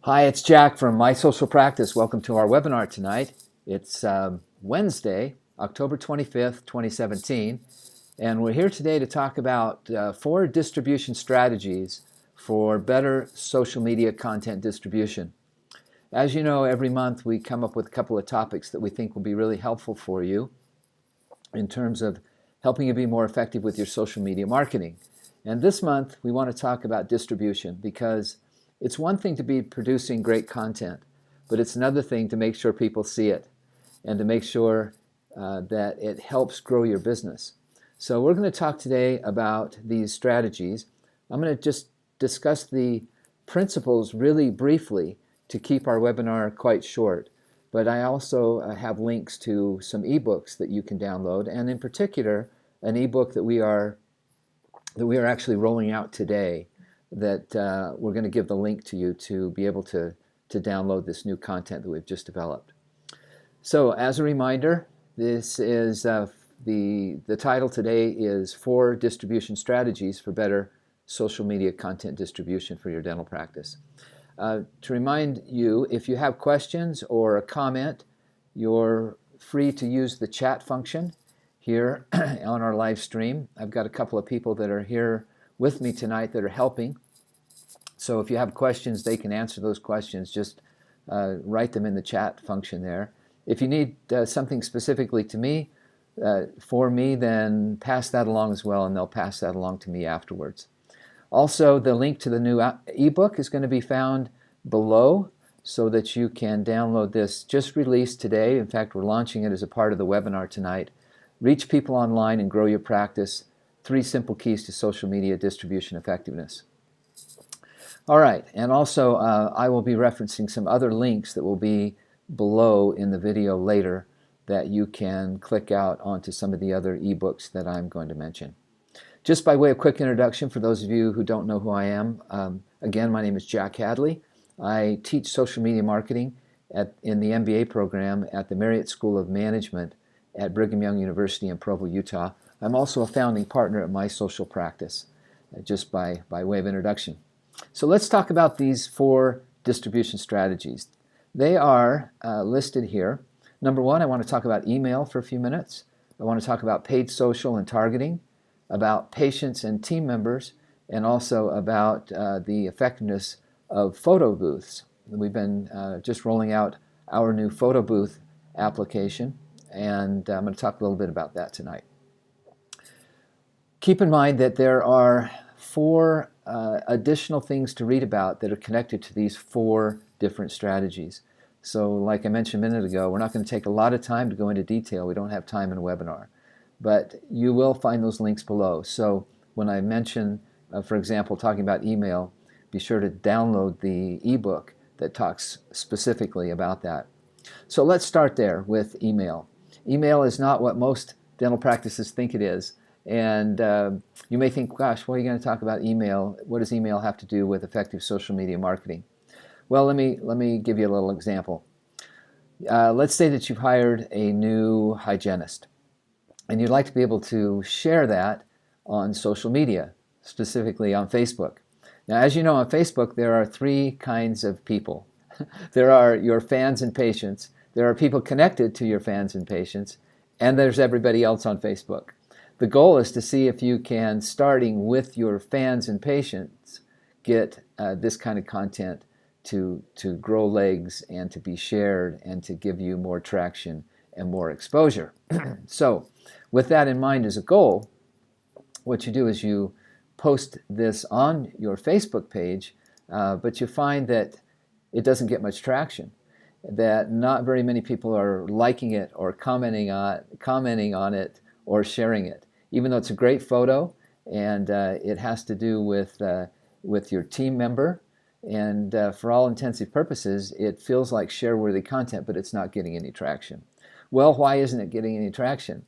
Hi, it's Jack from My Social Practice. Welcome to our webinar tonight. It's Wednesday, October 25th, 2017, and we're here today to talk about 4 distribution strategies for better social media content distribution. As you know, every month we come up with a couple of topics that we think will be really helpful for you in terms of helping you be more effective with your social media marketing. And this month we want to talk about distribution because it's one thing to be producing great content, but it's another thing to make sure people see it and to make sure that it helps grow your business. So we're going to talk today about these strategies. I'm going to just discuss the principles really briefly to keep our webinar quite short, but I also have links to some ebooks that you can download, and in particular an ebook that we are actually rolling out today that we're going to give the link to you to be able to download this new content that we've just developed. So as a reminder, this is the title today is 4 distribution strategies for better social media content distribution for your dental practice. To remind you, if you have questions or a comment, you're free to use the chat function here on our live stream. I've got a couple of people that are here with me tonight that are helping. So if you have questions, they can answer those questions. Just write them in the chat function there. If you need something specifically to me, for me, then pass that along as well, and they'll pass that along to me afterwards. Also, the link to the new ebook is going to be found below so that you can download this. Just released today. In fact, we're launching it as a part of the webinar tonight. Reach people online and grow your practice. 3 simple keys to social media distribution effectiveness. All right, and also I will be referencing some other links that will be below in the video later that you can click out onto some of the other ebooks that I'm going to mention. Just by way of quick introduction, for those of you who don't know who I am, again, my name is Jack Hadley. I teach social media marketing in the MBA program at the Marriott School of Management at Brigham Young University in Provo, Utah. I'm also a founding partner at My Social Practice, just by way of introduction. So let's talk about these 4 distribution strategies. They are listed here. Number 1, I want to talk about email for a few minutes. I want to talk about paid social and targeting, about patients and team members, and also about the effectiveness of photo booths. We've been just rolling out our new photo booth application, and I'm going to talk a little bit about that tonight. Keep in mind that there are 4 additional things to read about that are connected to these 4 different strategies. So like I mentioned a minute ago, we're not going to take a lot of time to go into detail. We don't have time in a webinar. But you will find those links below. So when I mention, for example, talking about email, be sure to download the ebook that talks specifically about that. So let's start there with email. Email is not what most dental practices think it is. And you may think, gosh, what are you going to talk about email? What does email have to do with effective social media marketing? Well, let me give you a little example. Let's say that you've hired a new hygienist, and you'd like to be able to share that on social media, specifically on Facebook. Now, as you know, on Facebook, there are 3 kinds of people. There are your fans and patients, there are people connected to your fans and patients, and there's everybody else on Facebook. The goal is to see if you can, starting with your fans and patients, get this kind of content to grow legs and to be shared and to give you more traction and more exposure. So with that in mind as a goal, what you do is you post this on your Facebook page, but you find that it doesn't get much traction, that not very many people are liking it or commenting on it or sharing it, even though it's a great photo and it has to do with your team member. And for all intensive purposes, it feels like share-worthy content, but it's not getting any traction. Well, why isn't it getting any traction?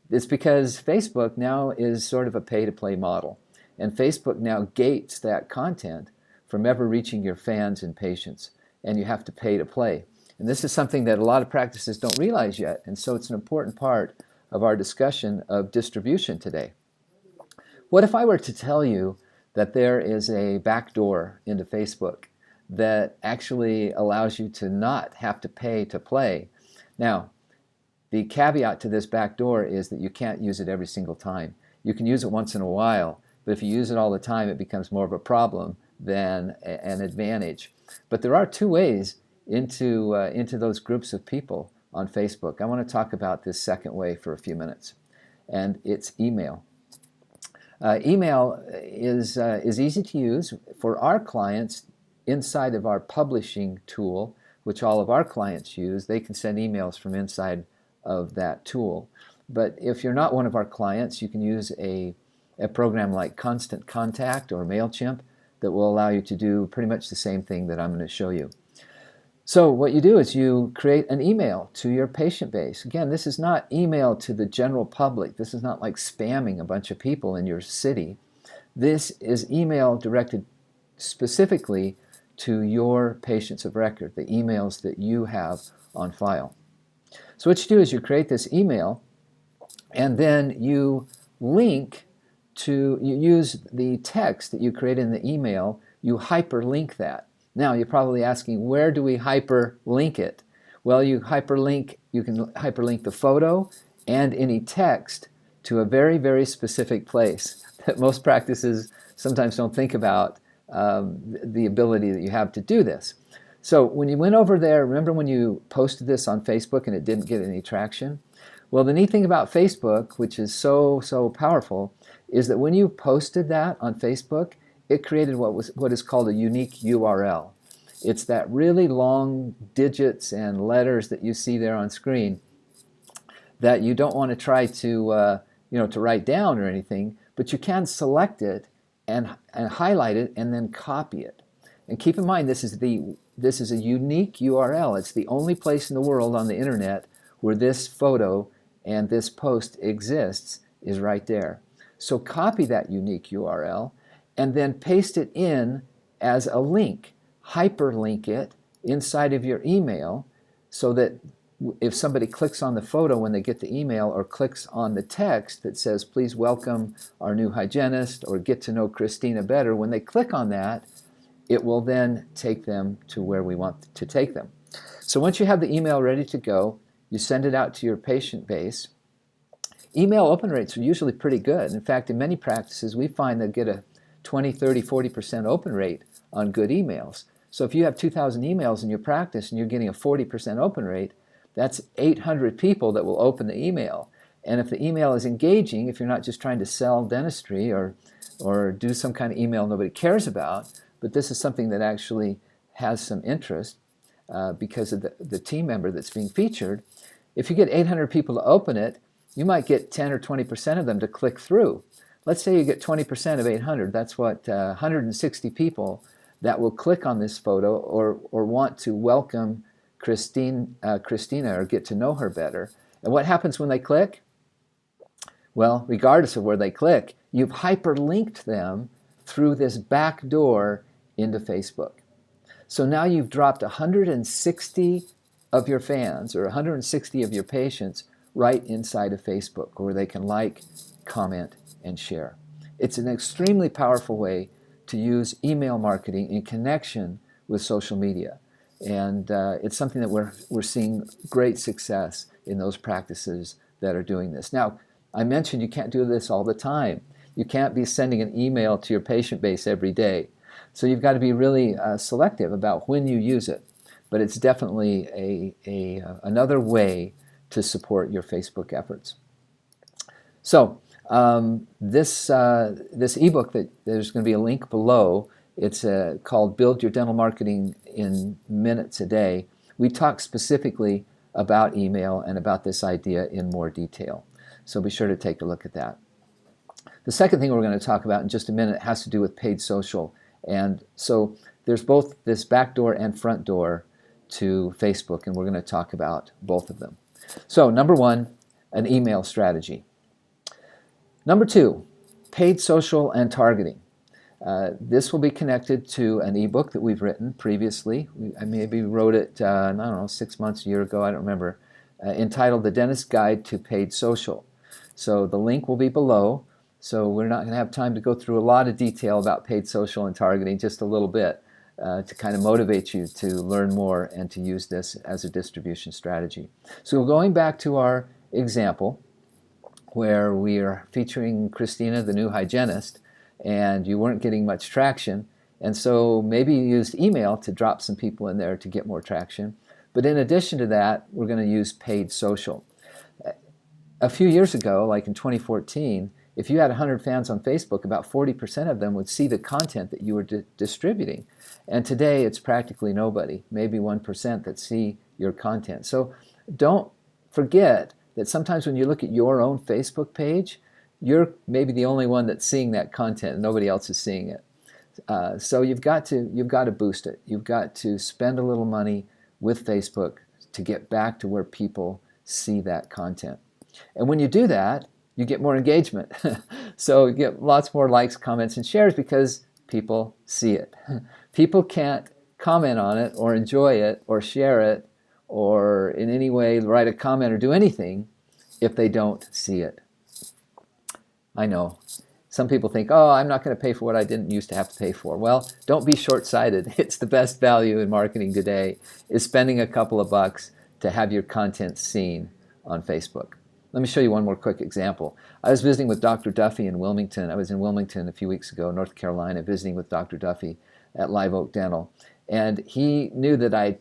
It's because Facebook now is sort of a pay-to-play model. And Facebook now gates that content from ever reaching your fans and patients. And you have to pay to play. And this is something that a lot of practices don't realize yet. And so it's an important part of our discussion of distribution today. What if I were to tell you that there is a backdoor into Facebook that actually allows you to not have to pay to play. Now, the caveat to this backdoor is that you can't use it every single time. You can use it once in a while, but if you use it all the time, it becomes more of a problem than an advantage. But there are two ways into those groups of people on Facebook. I want to talk about this second way for a few minutes, and it's email. Email is easy to use for our clients inside of our publishing tool, which all of our clients use. They can send emails from inside of that tool. But if you're not one of our clients, you can use a program like Constant Contact or MailChimp that will allow you to do pretty much the same thing that I'm going to show you. So what you do is you create an email to your patient base. Again, this is not email to the general public. This is not like spamming a bunch of people in your city. This is email directed specifically to your patients of record, the emails that you have on file. So what you do is you create this email, and then you use the text that you create in the email, you hyperlink that. Now you're probably asking, where do we hyperlink it? Well, you can hyperlink the photo and any text to a very, very specific place that most practices sometimes don't think about the ability that you have to do this. So when you went over there, remember when you posted this on Facebook and it didn't get any traction? Well, the neat thing about Facebook, which is so powerful, is that when you posted that on Facebook, it created what is called a unique URL. It's that really long digits and letters that you see there on screen that you don't want to try to to write down or anything, but you can select it and highlight it and then copy it. And keep in mind, this is a unique URL. It's the only place in the world on the internet where this photo and this post exists, is right there. So copy that unique URL and then paste it in as a link. Hyperlink it inside of your email so that if somebody clicks on the photo when they get the email or clicks on the text that says, please welcome our new hygienist or get to know Christina better, when they click on that, it will then take them to where we want to take them. So once you have the email ready to go, you send it out to your patient base. Email open rates are usually pretty good. In fact, in many practices, we find they get a 20, 30, 40% open rate on good emails. So if you have 2,000 emails in your practice and you're getting a 40% open rate, that's 800 people that will open the email. And if the email is engaging, if you're not just trying to sell dentistry or do some kind of email nobody cares about, but this is something that actually has some interest because of the team member that's being featured, if you get 800 people to open it, you might get 10 or 20% of them to click through. Let's say you get 20% of 800. That's what 160 people that will click on this photo or want to welcome Christina or get to know her better. And what happens when they click? Well, regardless of where they click, you've hyperlinked them through this back door into Facebook. So now you've dropped 160 of your fans or 160 of your patients right inside of Facebook where they can like, comment, and share. It's an extremely powerful way to use email marketing in connection with social media. And it's something that we're seeing great success in those practices that are doing this. Now, I mentioned you can't do this all the time. You can't be sending an email to your patient base every day. So you've got to be really selective about when you use it. But it's definitely another way to support your Facebook efforts. So this ebook that there's going to be a link below. It's called Build Your Dental Marketing in Minutes a Day. We talk specifically about email and about this idea in more detail. So be sure to take a look at that. The second thing we're going to talk about in just a minute has to do with paid social. And so there's both this back door and front door to Facebook, and we're going to talk about both of them. So number one, an email strategy. Number two, paid social and targeting. This will be connected to an ebook that we've written previously. I maybe wrote it, I don't know, 6 months, a year ago, I don't remember, entitled The Dentist's Guide to Paid Social. So the link will be below. So we're not going to have time to go through a lot of detail about paid social and targeting, just a little bit. to kind of motivate you to learn more and to use this as a distribution strategy. So going back to our example where we are featuring Christina, the new hygienist, and you weren't getting much traction, and so maybe you used email to drop some people in there to get more traction. But in addition to that, we're going to use paid social. A few years ago, like in 2014, if you had 100 fans on Facebook, about 40% of them would see the content that you were distributing. And today it's practically nobody, maybe 1% that see your content. So don't forget that sometimes when you look at your own Facebook page, you're maybe the only one that's seeing that content and nobody else is seeing it. So you've got to boost it. You've got to spend a little money with Facebook to get back to where people see that content. And when you do that, you get more engagement. So you get lots more likes, comments, and shares because people see it. People can't comment on it or enjoy it or share it or in any way write a comment or do anything if they don't see it. I know. Some people think, oh, I'm not going to pay for what I didn't used to have to pay for. Well, don't be short-sighted. It's the best value in marketing today is spending a couple of bucks to have your content seen on Facebook. Let me show you one more quick example. I was visiting with Dr. Duffy in Wilmington. I was in Wilmington a few weeks ago, North Carolina, visiting with Dr. Duffy at Live Oak Dental. And he knew that I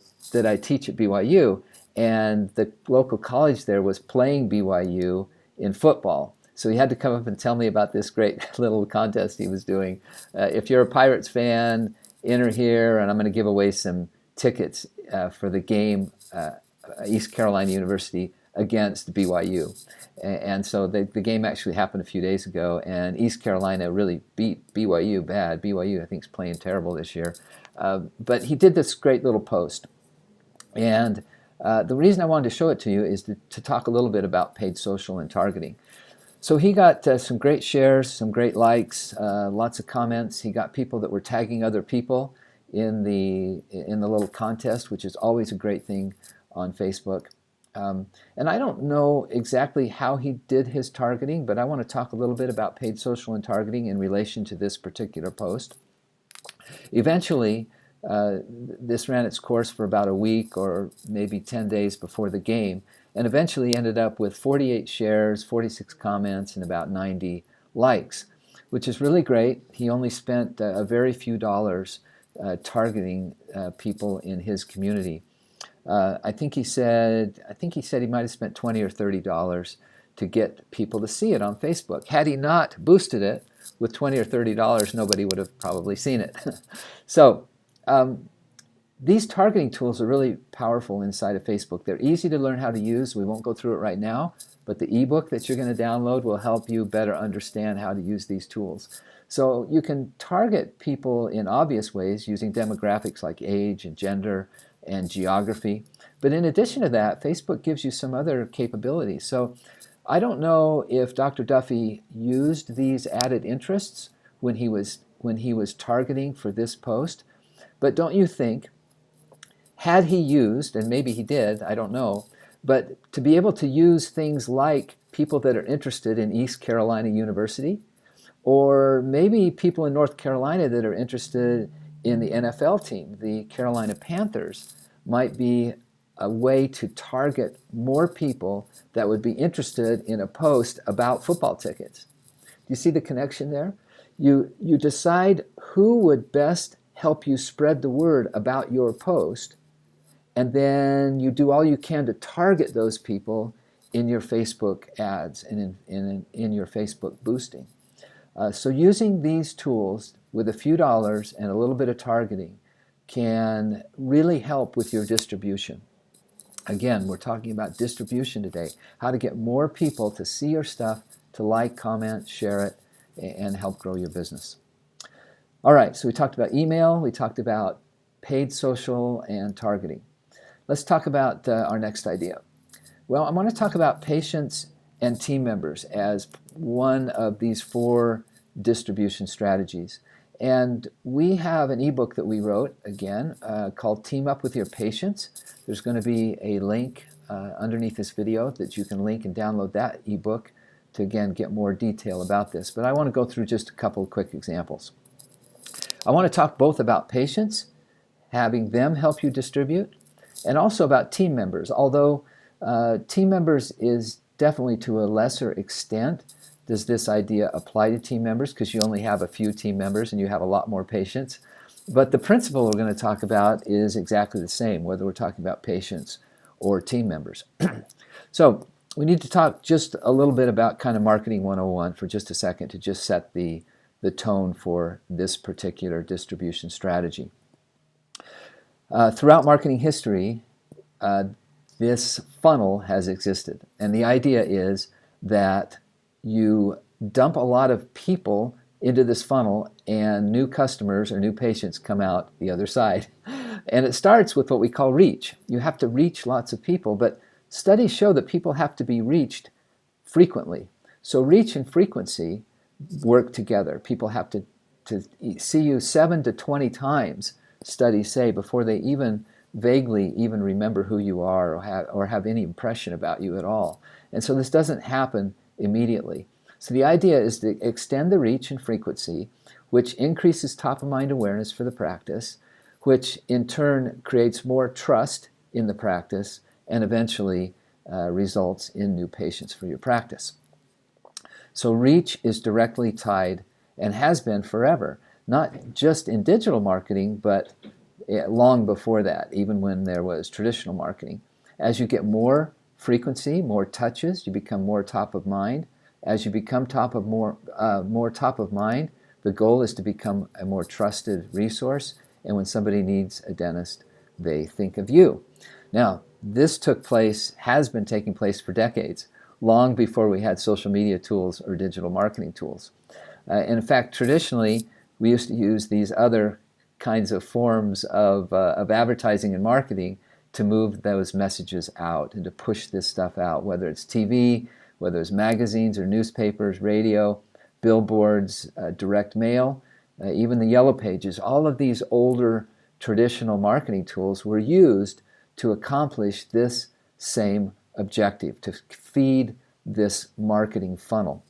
teach at BYU, and the local college there was playing BYU in football. So he had to come up and tell me about this great little contest he was doing. If you're a Pirates fan, enter here, and I'm going to give away some tickets for the game, East Carolina University against BYU. And so the game actually happened a few days ago, and East Carolina really beat BYU bad. BYU, I think, is playing terrible this year. But he did this great little post. And the reason I wanted to show it to you is to talk a little bit about paid social and targeting. So he got some great shares, some great likes, lots of comments. He got people that were tagging other people in the little contest, which is always a great thing on Facebook. And I don't know exactly how he did his targeting, but I want to talk a little bit about paid social and targeting in relation to this particular post. Eventually, this ran its course for about a week or maybe 10 days before the game, and eventually ended up with 48 shares, 46 comments, and about 90 likes, which is really great. He only spent a very few dollars targeting people in his community. I think he said he might have spent $20 or $30 to get people to see it on Facebook. Had he not boosted it with $20 or $30, nobody would have probably seen it. So these targeting tools are really powerful inside of Facebook. They're easy to learn how to use. We won't go through it right now, but the ebook that you're going to download will help you better understand how to use these tools. So you can target people in obvious ways using demographics like age and gender and geography. But in addition to that, Facebook gives you some other capabilities. So I don't know if Dr. Duffy used these added interests when he was targeting for this post, but don't you think, had he used, and maybe he did, I don't know, but to be able to use things like people that are interested in East Carolina University, or maybe people in North Carolina that are interested in the NFL team, the Carolina Panthers, might be a way to target more people that would be interested in a post about football tickets. Do you see the connection there? You decide who would best help you spread the word about your post, and then you do all you can to target those people in your Facebook ads and in your Facebook boosting. So using these tools with a few dollars and a little bit of targeting can really help with your distribution. Again, we're talking about distribution today, how to get more people to see your stuff, to like, comment, share it, and help grow your business. All right, so we talked about email, we talked about paid social and targeting. Let's talk about our next idea. Well, I want to talk about patients and team members as one of these 4 distribution strategies. And we have an ebook that we wrote, again, called Team Up With Your Patients. There's going to be a link underneath this video that you can link and download that ebook to, again, get more detail about this. But I want to go through just a couple of quick examples. I want to talk both about patients having them help you distribute, and also about team members. Although team members is definitely to a lesser extent does this idea apply to team members, because you only have a few team members and you have a lot more patients. But the principle we're going to talk about is exactly the same, whether we're talking about patients or team members. So we need to talk just a little bit about kind of marketing 101 for just a second to just set the tone for this particular distribution strategy. Throughout marketing history, this funnel has existed. And the idea is that you dump a lot of people into this funnel and new customers or new patients come out the other side. And it starts with what we call reach. You have to reach lots of people, but studies show that people have to be reached frequently. So reach and frequency work together. People have to see you 7 to 20 times, studies say, before they even vaguely even remember who you are or have any impression about you at all. And so this doesn't happen immediately. So the idea is to extend the reach and frequency, which increases top-of-mind awareness for the practice, which in turn creates more trust in the practice and eventually results in new patients for your practice. So reach is directly tied and has been forever, not just in digital marketing, but long before that, even when there was traditional marketing. As you get more frequency, more touches, you become more top of mind. As you become more top of mind, the goal is to become a more trusted resource, and when somebody needs a dentist, they think of you. Now, this has been taking place for decades, long before we had social media tools or digital marketing tools. In fact, traditionally, we used to use these other kinds of forms of advertising and marketing to move those messages out and to push this stuff out, whether it's TV, whether it's magazines or newspapers, radio, billboards, direct mail, even the yellow pages. All of these older traditional marketing tools were used to accomplish this same objective, to feed this marketing funnel.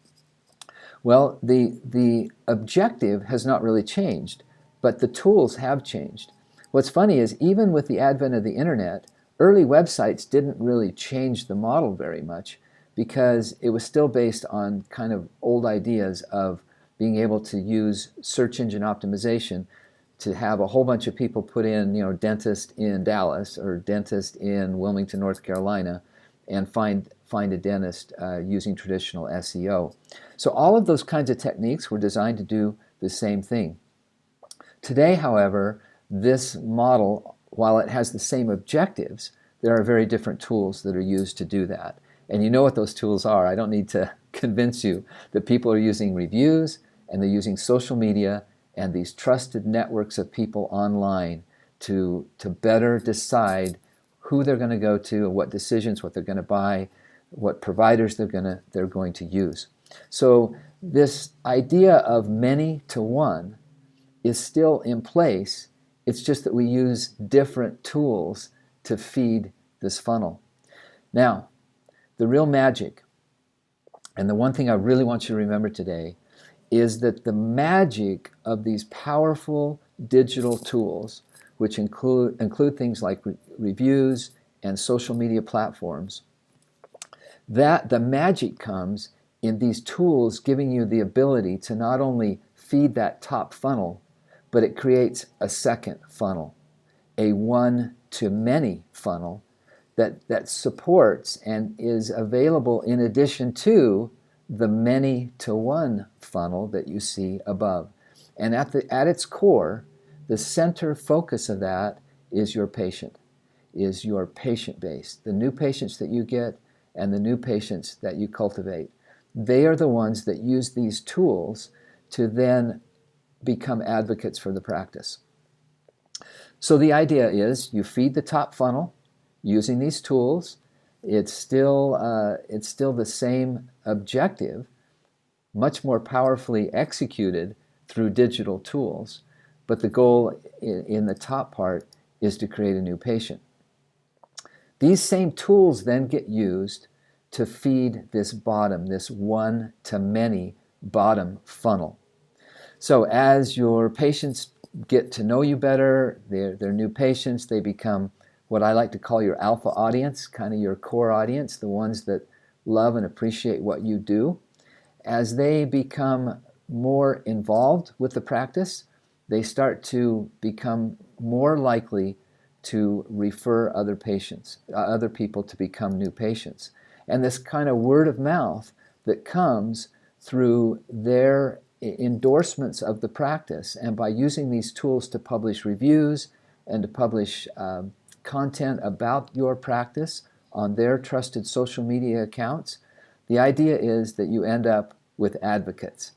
Well, the objective has not really changed, but the tools have changed. What's funny is even with the advent of the internet, early websites didn't really change the model very much, because it was still based on kind of old ideas of being able to use search engine optimization to have a whole bunch of people put in, dentist in Dallas or dentist in Wilmington, North Carolina, and find a dentist using traditional SEO. So all of those kinds of techniques were designed to do the same thing. Today, however, this model, while it has the same objectives, there are very different tools that are used to do that. And you know what those tools are. I don't need to convince you that people are using reviews and they're using social media and these trusted networks of people online to better decide who they're going to go to and what decisions, what they're going to buy, what providers they're going to use. So this idea of many to one is still in place. It's just that we use different tools to feed this funnel. Now, the real magic, and the one thing I really want you to remember today, is that the magic of these powerful digital tools, which include things like reviews and social media platforms, that the magic comes in these tools giving you the ability to not only feed that top funnel, but it creates a second funnel, a one-to-many funnel that supports and is available in addition to the many-to-one funnel that you see above. And at its core, the center focus of that is your patient base, the new patients that you get and the new patients that you cultivate. They are the ones that use these tools to then become advocates for the practice. So the idea is you feed the top funnel using these tools. It's still the same objective, much more powerfully executed through digital tools, but the goal in the top part is to create a new patient. These same tools then get used to feed this one-to-many bottom funnel. So as your patients get to know you better. They're new patients. They become what I like to call your alpha audience, kind of your core audience, the ones that love and appreciate what you do. As they become more involved with the practice, they start to become more likely to refer other patients, other people to become new patients. And this kind of word of mouth that comes through their endorsements of the practice, and by using these tools to publish reviews and to publish content about your practice on their trusted social media accounts, the idea is that you end up with advocates.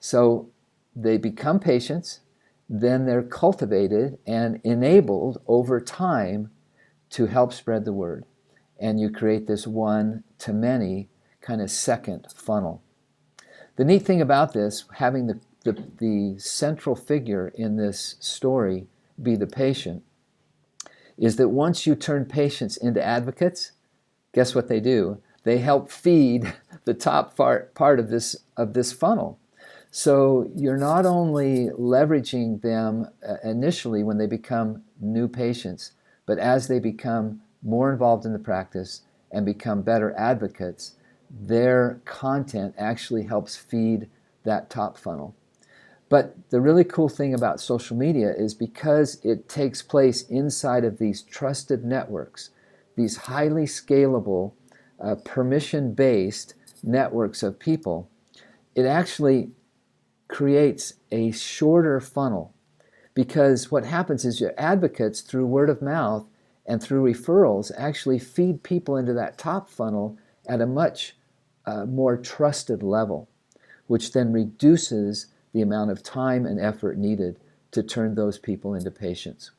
So they become patients, then they're cultivated and enabled over time to help spread the word. And you create this one-to-many kind of second funnel. The neat thing about this, having the central figure in this story be the patient, is that once you turn patients into advocates, guess what they do? They help feed the top part of this funnel. So you're not only leveraging them initially when they become new patients, but as they become more involved in the practice and become better advocates, their content actually helps feed that top funnel. But the really cool thing about social media is because it takes place inside of these trusted networks, these highly scalable, permission-based networks of people, it actually creates a shorter funnel. Because what happens is your advocates, through word of mouth and through referrals, actually feed people into that top funnel at a much more trusted level, which then reduces the amount of time and effort needed to turn those people into patients.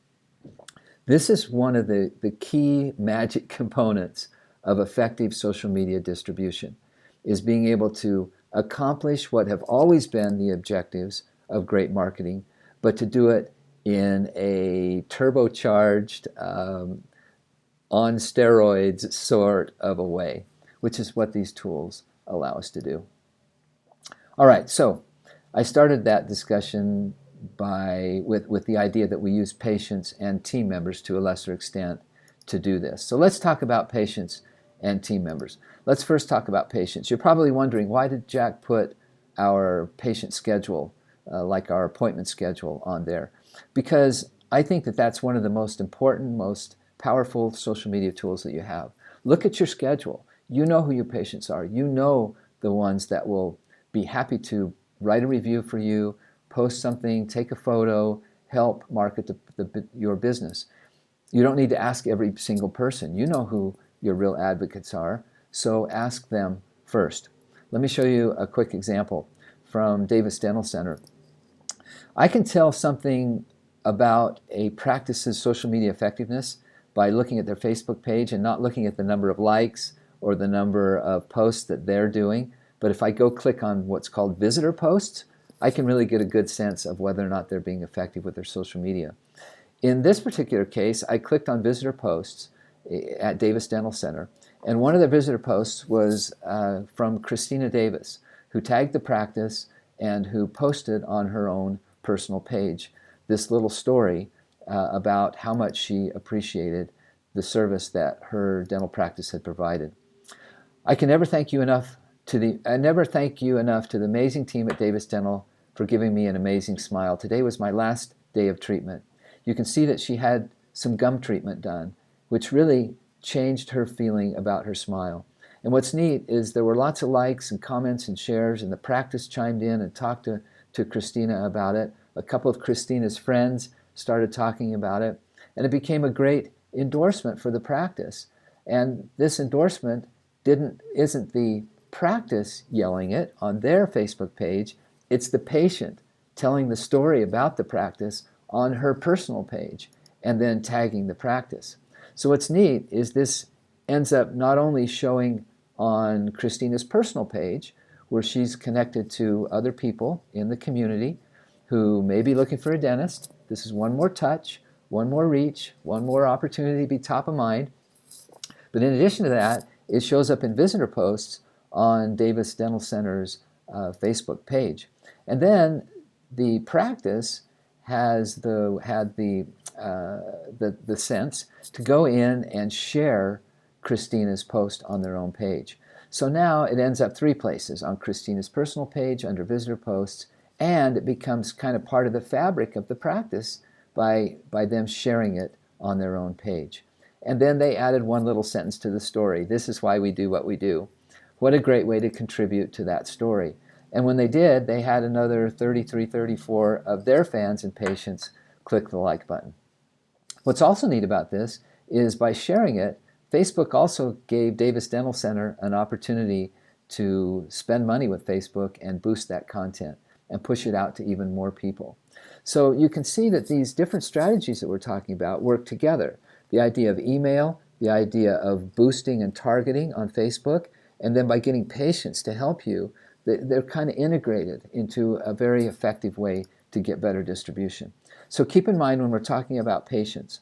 This is one of the key magic components of effective social media distribution, is being able to accomplish what have always been the objectives of great marketing, but to do it in a turbocharged, on steroids sort of a way, which is what these tools allow us to do. All right, so I started that discussion with the idea that we use patients and team members to a lesser extent to do this. So let's talk about patients and team members. Let's first talk about patients. You're probably wondering, why did Jack put our patient schedule, like our appointment schedule, on there? Because I think that that's one of the most important, most powerful social media tools that you have. Look at your schedule. You know who your patients are. You know the ones that will be happy to write a review for you, post something, take a photo, help market your business. You don't need to ask every single person. You know who your real advocates are, so ask them first. Let me show you a quick example from Davis Dental Center. I can tell something about a practice's social media effectiveness by looking at their Facebook page and not looking at the number of likes or the number of posts that they're doing. But if I go click on what's called visitor posts, I can really get a good sense of whether or not they're being effective with their social media. In this particular case, I clicked on visitor posts at Davis Dental Center, and one of the visitor posts was from Christina Davis, who tagged the practice and who posted on her own personal page this little story about how much she appreciated the service that her dental practice had provided. I never thank you enough to the amazing team at Davis Dental for giving me an amazing smile. Today was my last day of treatment. You can see that she had some gum treatment done, which really changed her feeling about her smile. And what's neat is there were lots of likes and comments and shares, and the practice chimed in and talked to Christina about it. A couple of Christina's friends started talking about it, and it became a great endorsement for the practice. And this endorsement isn't the practice yelling it on their Facebook page, it's the patient telling the story about the practice on her personal page and then tagging the practice. So what's neat is this ends up not only showing on Christina's personal page, where she's connected to other people in the community who may be looking for a dentist. This is one more touch, one more reach, one more opportunity to be top of mind. But in addition to that, it shows up in visitor posts on Davis Dental Center's Facebook page. And then the practice had the sense to go in and share Christina's post on their own page. So now it ends up 3 places: on Christina's personal page, under visitor posts, and it becomes kind of part of the fabric of the practice by them sharing it on their own page. And then they added one little sentence to the story: "This is why we do what we do." What a great way to contribute to that story. And when they did, they had another 33, 34 of their fans and patients click the like button. What's also neat about this is by sharing it, Facebook also gave Davis Dental Center an opportunity to spend money with Facebook and boost that content and push it out to even more people. So you can see that these different strategies that we're talking about work together. The idea of email, the idea of boosting and targeting on Facebook, and then by getting patients to help you, they're kind of integrated into a very effective way to get better distribution. So keep in mind when we're talking about patients,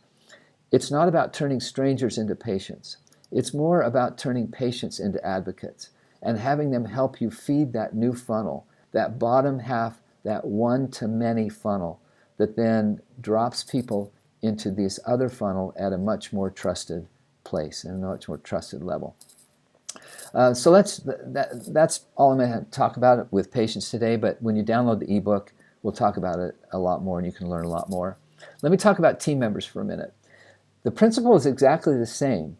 it's not about turning strangers into patients. It's more about turning patients into advocates and having them help you feed that new funnel, that bottom half, that one-to-many funnel that then drops people into this other funnel at a much more trusted place and a much more trusted level. So that's all I'm going to talk about with patients today, but when you download the ebook, we'll talk about it a lot more and you can learn a lot more. Let me talk about team members for a minute. The principle is exactly the same.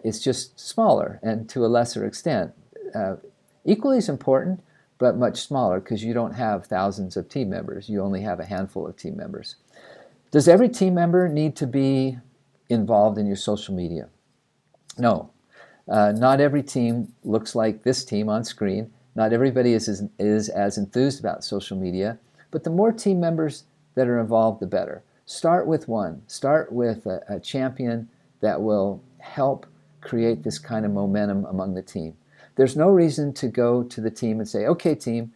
It's just smaller and to a lesser extent. Equally as important, but much smaller because you don't have thousands of team members. You only have a handful of team members. Does every team member need to be involved in your social media? No. Not every team looks like this team on screen. Not everybody is as enthused about social media, but the more team members that are involved, the better. Start with one. Start with a champion that will help create this kind of momentum among the team. There's no reason to go to the team and say, okay, team,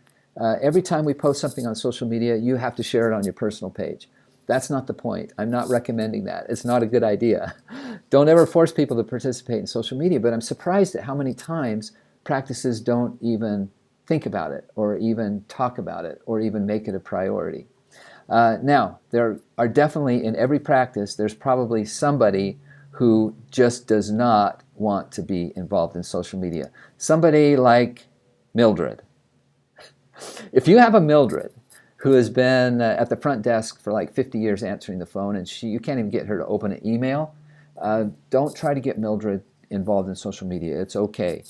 every time we post something on social media, you have to share it on your personal page. That's not the point. I'm not recommending that. It's not a good idea. Don't ever force people to participate in social media, but I'm surprised at how many times practices don't even think about it or even talk about it or even make it a priority. Now, there are definitely in every practice, there's probably somebody who just does not want to be involved in social media. Somebody like Mildred. If you have a Mildred who has been at the front desk for like 50 years answering the phone and you can't even get her to open an email, don't try to get Mildred involved in social media. It's okay.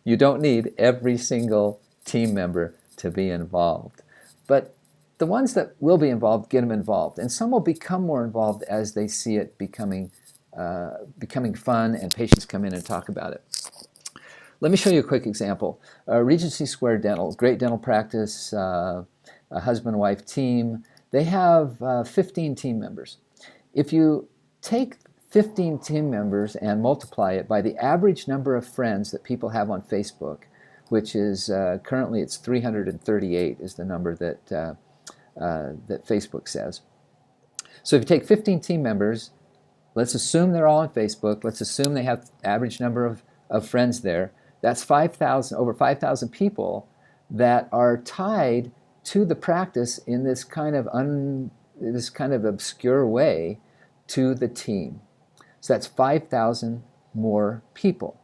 You don't need every single team member to be involved. But the ones that will be involved, get them involved. And some will become more involved as they see it becoming fun and patients come in and talk about it. Let me show you a quick example. Regency Square Dental, great dental practice, a husband-wife team. They have 15 team members. If you take 15 team members and multiply it by the average number of friends that people have on Facebook, which is currently it's 338 is the number that Facebook says. So if you take 15 team members, let's assume they're all on Facebook. Let's assume they have average number of friends there. That's 5,000, over 5,000 people that are tied to the practice in this kind of obscure way to the team. So that's 5,000 more people.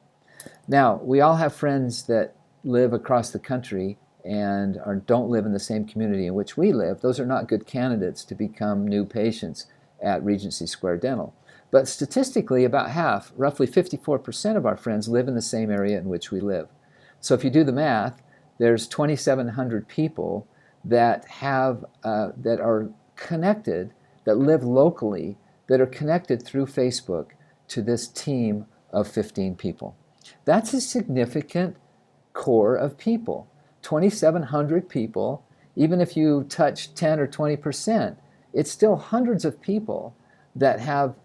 Now, we all have friends that live across the country and don't live in the same community in which we live. Those are not good candidates to become new patients at Regency Square Dental. But statistically, about half, roughly 54% of our friends live in the same area in which we live. So if you do the math, there's 2,700 people that are connected, that live locally, that are connected through Facebook to this team of 15 people. That's a significant core of people. 2,700 people, even if you touch 10 or 20%, it's still hundreds of people that have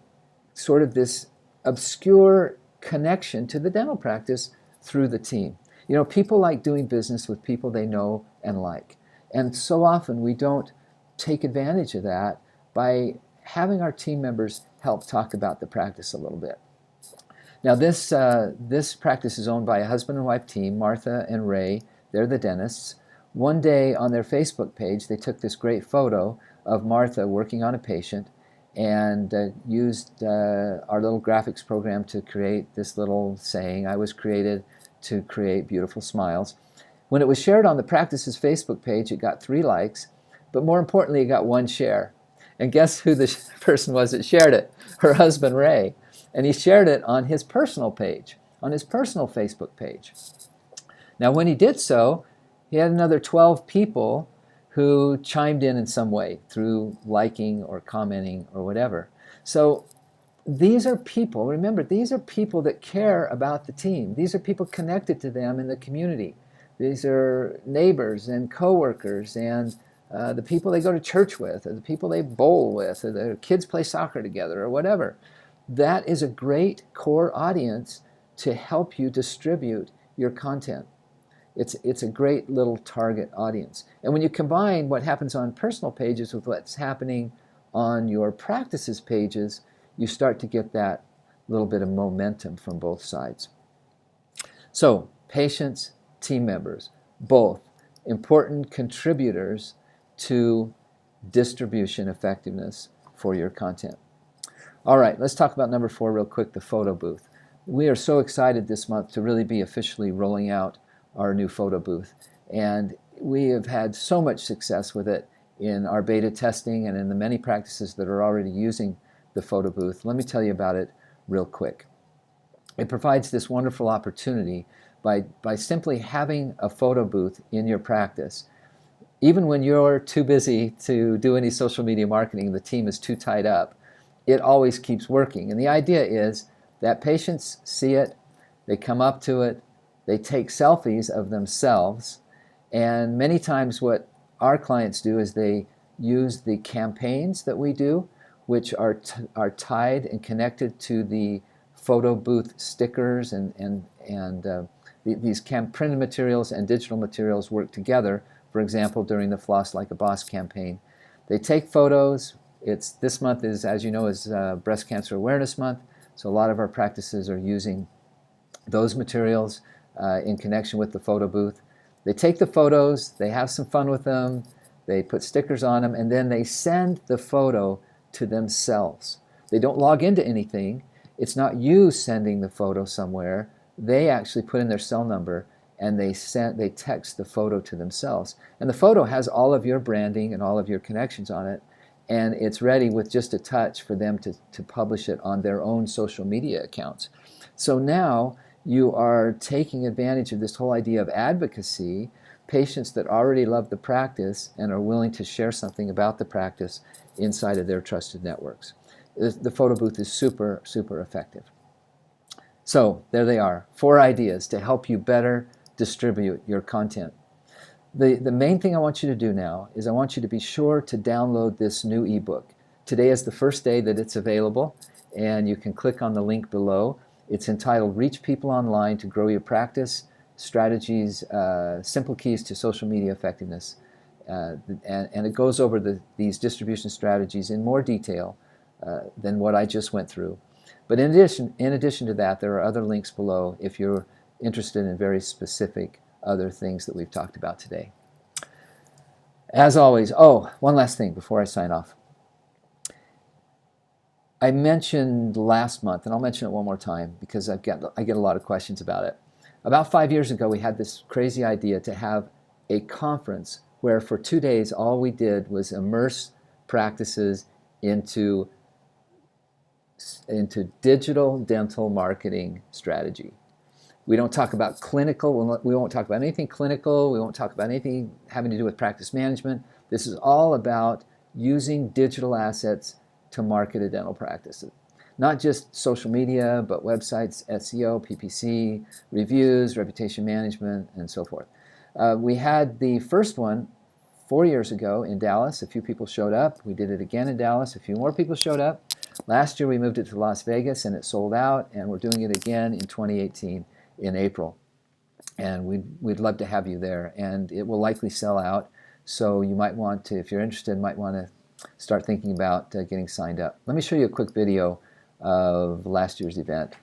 sort of this obscure connection to the dental practice through the team. You know, people like doing business with people they know and like. And so often we don't take advantage of that by having our team members help talk about the practice a little bit. Now this practice is owned by a husband and wife team, Martha and Ray. They're the dentists. One day on their Facebook page, they took this great photo of Martha working on a patient, and used our little graphics program to create this little saying, "I was created to create beautiful smiles." When it was shared on the Practice's Facebook page, it got 3 likes, but more importantly, it got 1 share. And guess who the person was that shared it? Her husband, Ray. And he shared it on his personal page, on his personal Facebook page. Now, when he did so, he had another 12 people who chimed in some way through liking or commenting or whatever. So these are people, remember, these are people that care about the team. These are people connected to them in the community. These are neighbors and coworkers and the people they go to church with, or the people they bowl with, or their kids play soccer together, or whatever. That is a great core audience to help you distribute your content. It's a great little target audience. And when you combine what happens on personal pages with what's happening on your Practices pages, you start to get that little bit of momentum from both sides. So, patients, team members, both important contributors to distribution effectiveness for your content. All right, let's talk about number 4 real quick, the photo booth. We are so excited this month to really be officially rolling out our new photo booth. And we have had so much success with it in our beta testing and in the many practices that are already using the photo booth. Let me tell you about it real quick. It provides this wonderful opportunity by simply having a photo booth in your practice. Even when you're too busy to do any social media marketing, the team is too tied up, it always keeps working. And the idea is that patients see it, they come up to it, they take selfies of themselves, and many times what our clients do is they use the campaigns that we do, which are tied and connected to the photo booth stickers, and these printed materials and digital materials work together. For example, during the Floss Like a Boss campaign, they take photos. This month is, as you know, is Breast Cancer Awareness Month, so a lot of our practices are using those materials in connection with the photo booth. They take the photos, they have some fun with them, they put stickers on them, and then they send the photo to themselves. They don't log into anything. It's not you sending the photo somewhere. They actually put in their cell number and they text the photo to themselves. And the photo has all of your branding and all of your connections on it, and it's ready with just a touch for them to publish it on their own social media accounts. So now you are taking advantage of this whole idea of advocacy, patients that already love the practice and are willing to share something about the practice inside of their trusted networks. The photo booth is super, super effective. So there they are, 4 ideas to help you better distribute your content. The main thing I want you to do now is I want you to be sure to download this new ebook. Today is the first day that it's available, and you can click on the link below. It's entitled Reach People Online to Grow Your Practice, Strategies, Simple Keys to Social Media Effectiveness. And it goes over these distribution strategies in more detail than what I just went through. But in addition to that, there are other links below if you're interested in very specific other things that we've talked about today. As always, one last thing before I sign off. I mentioned last month, and I'll mention it one more time because I get a lot of questions about it. About 5 years ago, we had this crazy idea to have a conference where for 2 days all we did was immerse practices into digital dental marketing strategy. We don't talk about clinical, we won't talk about anything clinical, we won't talk about anything having to do with practice management. This is all about using digital assets to market a dental practice. Not just social media, but websites, SEO, PPC, reviews, reputation management, and so forth. We had the first one 4 years ago in Dallas. A few people showed up. We did it again in Dallas. A few more people showed up. Last year we moved it to Las Vegas and it sold out, and we're doing it again in 2018 in April. And we'd love to have you there, and it will likely sell out. So you might want to, if you're interested, might want to start thinking about getting signed up. Let me show you a quick video of last year's event.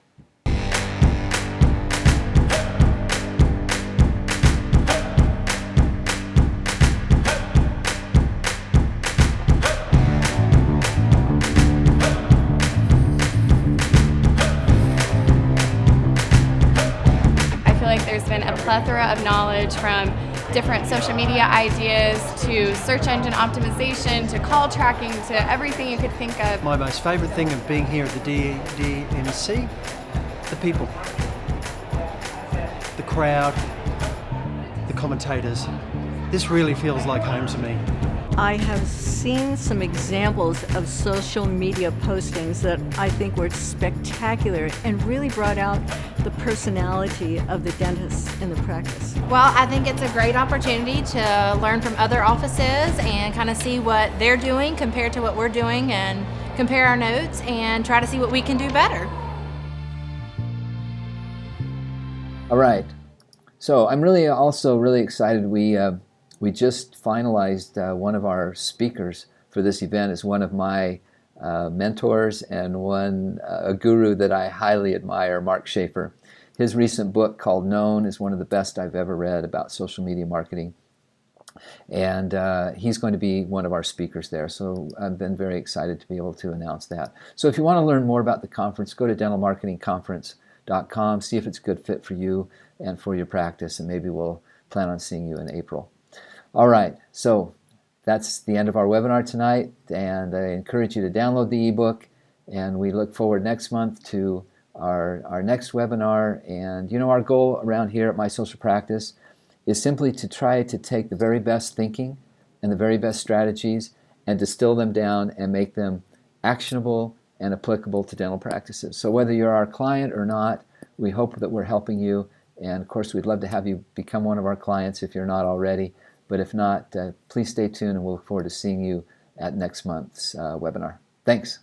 there's been a plethora of knowledge from different social media ideas to search engine optimization to call tracking to everything you could think of. My most favourite thing of being here at the DMC, the people, the crowd, the commentators. This really feels like home to me. I have seen some examples of social media postings that I think were spectacular and really brought out the personality of the dentists in the practice. Well, I think it's a great opportunity to learn from other offices and kind of see what they're doing compared to what we're doing and compare our notes and try to see what we can do better. All right. So I'm also really excited. We just finalized one of our speakers for this event as one of my mentors and a guru that I highly admire, Mark Schafer. His recent book called Known is one of the best I've ever read about social media marketing. And he's going to be one of our speakers there. So I've been very excited to be able to announce that. So if you want to learn more about the conference, go to dentalmarketingconference.com, see if it's a good fit for you and for your practice, and maybe we'll plan on seeing you in April. All right, so that's the end of our webinar tonight, and I encourage you to download the ebook, and we look forward next month to our next webinar. And you know, our goal around here at My Social Practice is simply to try to take the very best thinking and the very best strategies and distill them down and make them actionable and applicable to dental practices. So whether you're our client or not, we hope that we're helping you, and of course we'd love to have you become one of our clients if you're not already. But if not, please stay tuned, and we'll look forward to seeing you at next month's webinar. Thanks.